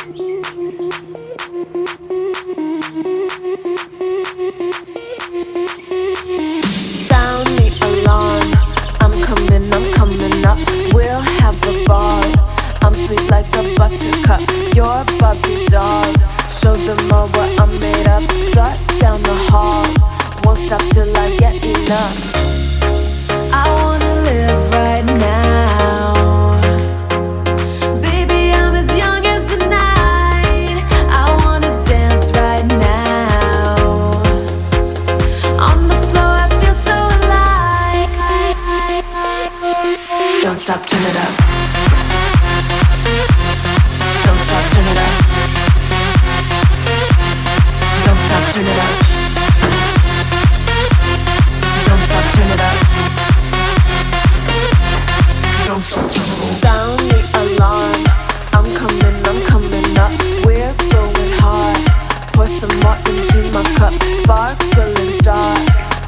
Sound the alarm, I'm coming up. We'll have a ball. I'm sweet like a buttercup. You're a Barbie doll. Show them all what I'm made of. Strut down the hall. Won't stop till I get enough. I wanna live right now. Baby, I'm as young as the night. I wanna dance right now. On the floor, I feel so alive. Don't stop, turn it up. Don't stop, turn it up. Don't stop, turn it up. Don't stop, turn it up. Don't stop, turn it up. Sound the alarm. I'm coming up. We're going hard. Pour some more into my cup. Sparkling star.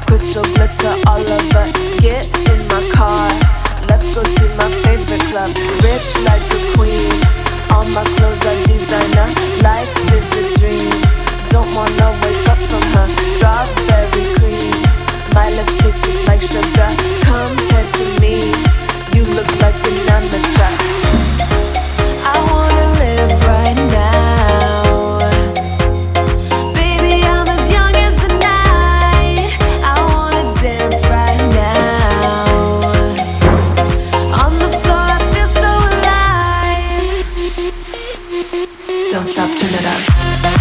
Crystal glitter all over. Get in my car. Let's go to my favorite club. Rich like a queen. All my clothes are designer. Life is a dream. Don't wanna wake up from her. Strawberry cream. My lips taste just like sugar. Compared to me, you look like an amateur. I wanna live right now. Baby, I'm as young as the night. I wanna dance right now. On the floor, I feel so alive. Don't stop, turn it up.